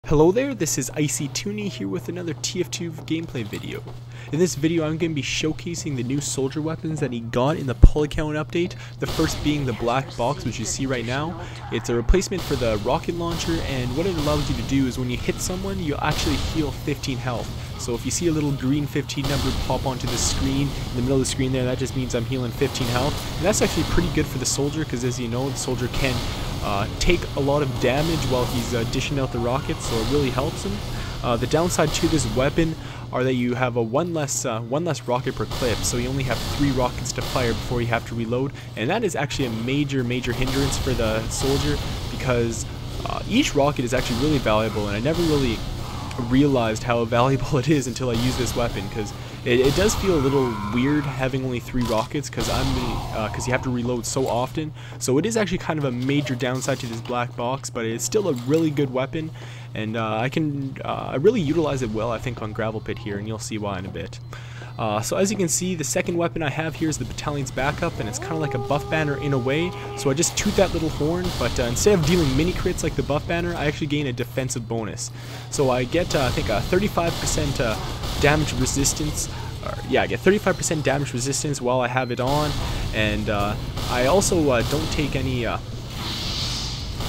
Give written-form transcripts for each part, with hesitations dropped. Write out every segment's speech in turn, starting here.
Hello there, this is Icy Tooney here with another TF2 gameplay video. In this video I'm going to be showcasing the new soldier weapons that he got in the Polycount update, the first being the black box, which you see right now. It's a replacement for the rocket launcher, and what it allows you to do is when you hit someone, you actually heal 15 health. So if you see a little green 15 number pop onto the screen, in the middle of the screen there, that just means I'm healing 15 health. And that's actually pretty good for the soldier, because as you know, the soldier can take a lot of damage while he's dishing out the rockets, so it really helps him. The downside to this weapon are that you have a one less rocket per clip, so you only have 3 rockets to fire before you have to reload, and that is actually a major hindrance for the soldier, because each rocket is actually really valuable, and I never really realized how valuable it is until I use this weapon, because it does feel a little weird having only 3 rockets, because you have to reload so often. So it is actually kind of a major downside to this black box, but it's still a really good weapon, and I really utilize it well, I think, on Gravel Pit here, and you'll see why in a bit. So as you can see, the second weapon I have here is the Battalions Backup, and it's kind of like a buff banner in a way. So I just toot that little horn, but instead of dealing mini crits like the buff banner, I actually gain a defensive bonus. So I get, I think, a 35% damage resistance. Yeah, I get 35% damage resistance while I have it on, and I also don't take any...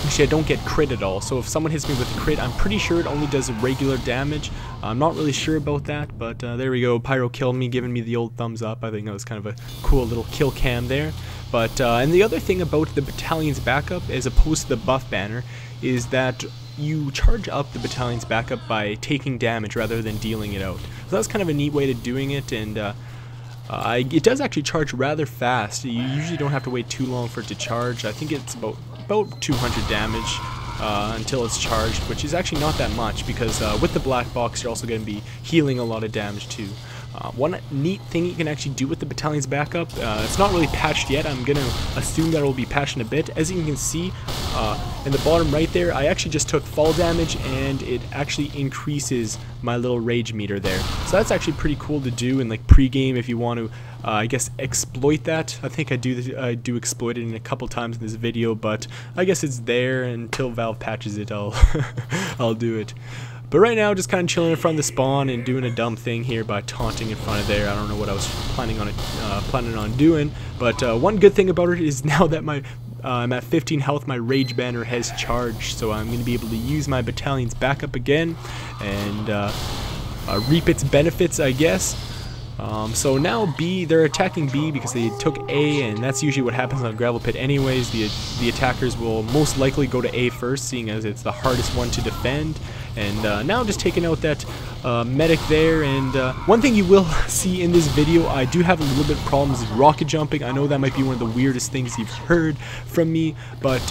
Actually, I don't get crit at all, so if someone hits me with a crit, I'm pretty sure it only does regular damage. I'm not really sure about that, but there we go. Pyro killed me, giving me the old thumbs up. I think that was kind of a cool little kill cam there. But and the other thing about the Battalion's Backup, as opposed to the buff banner, is that you charge up the Battalion's Backup by taking damage rather than dealing it out. So that's kind of a neat way to doing it, and it does actually charge rather fast. You usually don't have to wait too long for it to charge. I think it's about 200 damage until it's charged, which is actually not that much, because with the black box you're also going to be healing a lot of damage too. One neat thing you can actually do with the Battalion's Backup, it's not really patched yet, I'm going to assume that it will be patched in a bit. As you can see in the bottom right there, I actually just took fall damage, and it actually increases my little rage meter there. So that's actually pretty cool to do in like pre-game if you want to I guess exploit that. I think I do exploit it in a couple times in this video, but I guess it's there until Valve patches it. I'll do it. But right now, just kind of chilling in front of the spawn and doing a dumb thing here by taunting in front of there. I don't know what I was planning on doing, but one good thing about it is now that I'm at 15 health, my rage banner has charged, so I'm going to be able to use my Battalion's Backup again and reap its benefits, I guess. So now B, they're attacking B because they took A, and that's usually what happens on Gravel Pit anyways. The attackers will most likely go to A first, seeing as it's the hardest one to defend. And now just taking out that medic there, and one thing you will see in this video, I do have a little bit of problems with rocket jumping. I know that might be one of the weirdest things you've heard from me, but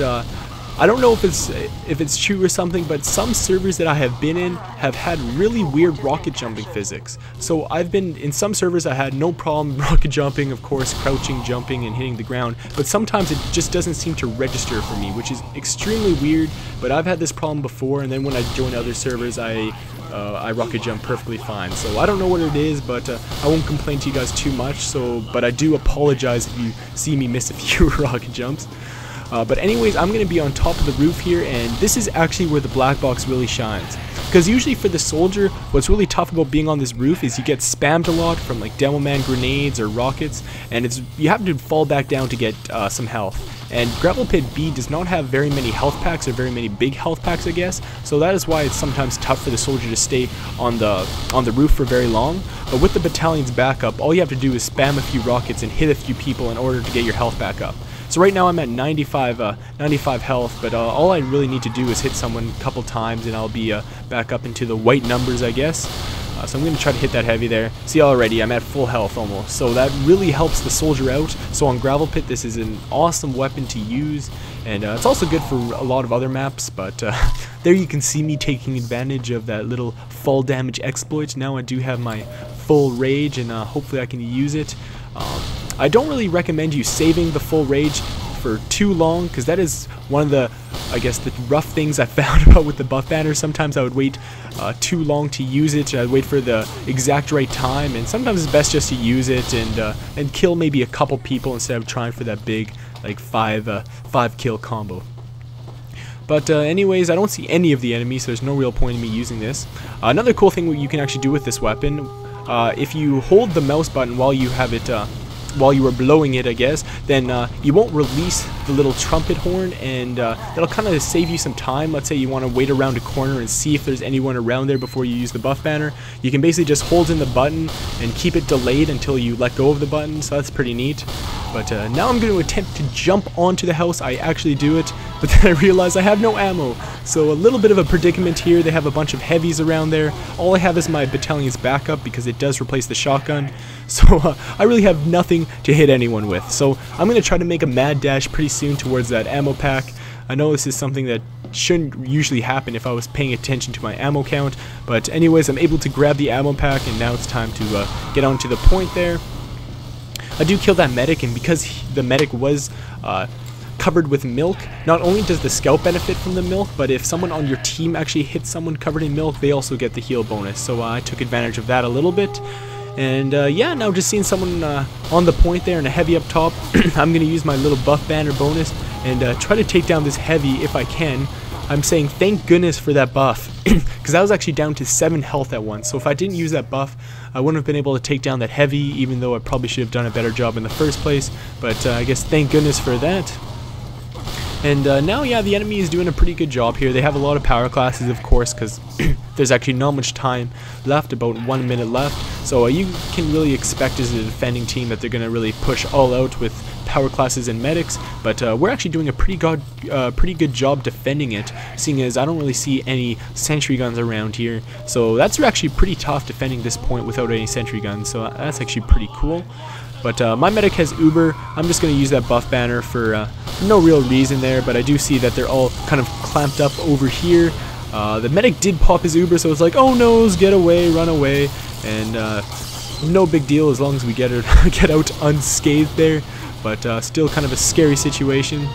I don't know if it's true or something, but some servers that I have been in have had really weird rocket jumping physics. So I've been in some servers I had no problem rocket jumping, of course, crouching, jumping, and hitting the ground, but sometimes it just doesn't seem to register for me, which is extremely weird. But I've had this problem before, and then when I join other servers, I rocket jump perfectly fine. So I don't know what it is, but I won't complain to you guys too much. But I do apologize if you see me miss a few rocket jumps. But anyways, I'm going to be on top of the roof here, and this is actually where the black box really shines. Because usually for the soldier, what's really tough about being on this roof is you get spammed a lot from like Demo Man grenades or rockets, and you have to fall back down to get some health. And Gravel Pit B does not have very many health packs, or very many big health packs, I guess. So that is why it's sometimes tough for the soldier to stay on the roof for very long. But with the Battalion's Backup, all you have to do is spam a few rockets and hit a few people in order to get your health back up. So right now I'm at 95 health, but all I really need to do is hit someone a couple times, and I'll be back up into the white numbers, I guess. So I'm going to try to hit that heavy there. See, already I'm at full health almost, so that really helps the soldier out. So on Gravel Pit, this is an awesome weapon to use, and it's also good for a lot of other maps, but there you can see me taking advantage of that little fall damage exploit. Now I do have my full rage, and hopefully I can use it. I don't really recommend you saving the full rage for too long, because that is one of the, I guess, the rough things I found about with the buff banner. Sometimes I would wait too long to use it. I'd wait for the exact right time, and sometimes it's best just to use it and kill maybe a couple people instead of trying for that big like five kill combo. But anyways, I don't see any of the enemies, so there's no real point in me using this. Another cool thing you can actually do with this weapon, if you hold the mouse button while you have it, while you were blowing it, I guess, then you won't release the little trumpet horn, and that'll kind of save you some time. Let's say you want to wait around a corner and see if there's anyone around there before you use the buff banner. You can basically just hold in the button and keep it delayed until you let go of the button, so that's pretty neat. But now I'm going to attempt to jump onto the house. I actually do it, but then I realize I have no ammo. So a little bit of a predicament here. They have a bunch of heavies around there. All I have is my Battalions Backup because it does replace the shotgun. So I really have nothing to hit anyone with. So I'm going to try to make a mad dash pretty soon towards that ammo pack. I know this is something that shouldn't usually happen if I was paying attention to my ammo count. But anyways, I'm able to grab the ammo pack, and now it's time to get onto the point there. I do kill that medic, and because the medic was covered with milk, not only does the scout benefit from the milk, but if someone on your team actually hits someone covered in milk, they also get the heal bonus. So I took advantage of that a little bit. And yeah, now just seeing someone on the point there and a heavy up top, I'm going to use my little buff banner bonus and try to take down this heavy if I can. I'm saying thank goodness for that buff, because I was actually down to 7 health at once. So if I didn't use that buff, I wouldn't have been able to take down that heavy, even though I probably should have done a better job in the first place. But I guess thank goodness for that. And now, yeah, the enemy is doing a pretty good job here. They have a lot of power classes, of course, because there's actually not much time left, about 1 minute left. So you can really expect as a defending team that they're going to really push all out with power classes and medics. But we're actually doing a pretty good job defending it, seeing as I don't really see any sentry guns around here. So that's actually pretty tough defending this point without any sentry guns. So that's actually pretty cool. But my medic has Uber. I'm just going to use that buff banner for no real reason there, but I do see that they're all kind of clamped up over here. The medic did pop his Uber, so it's like, oh no, get away, run away, and no big deal as long as we get out unscathed there, but still kind of a scary situation.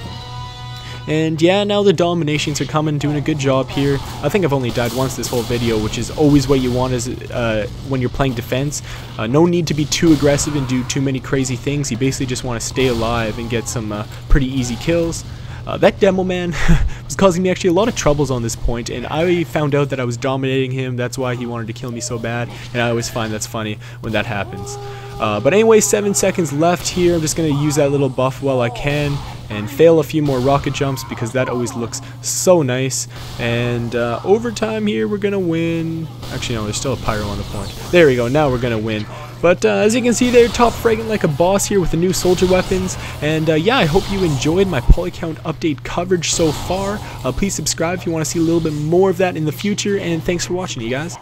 And yeah, now the dominations are coming, doing a good job here. I think I've only died once this whole video, which is always what you want as when you're playing defense. No need to be too aggressive and do too many crazy things. You basically just want to stay alive and get some pretty easy kills. That demo man was causing me actually a lot of troubles on this point, and I found out that I was dominating him. That's why he wanted to kill me so bad, and I always find that's funny when that happens. But anyway, 7 seconds left here. I'm just going to use that little buff while I can and fail a few more rocket jumps because that always looks so nice. And overtime here, we're going to win. Actually, no, there's still a pyro on the point. There we go. Now we're going to win. But as you can see there, top fragging like a boss here with the new soldier weapons. And yeah, I hope you enjoyed my Polycount update coverage so far. Please subscribe if you want to see a little bit more of that in the future. And thanks for watching, you guys.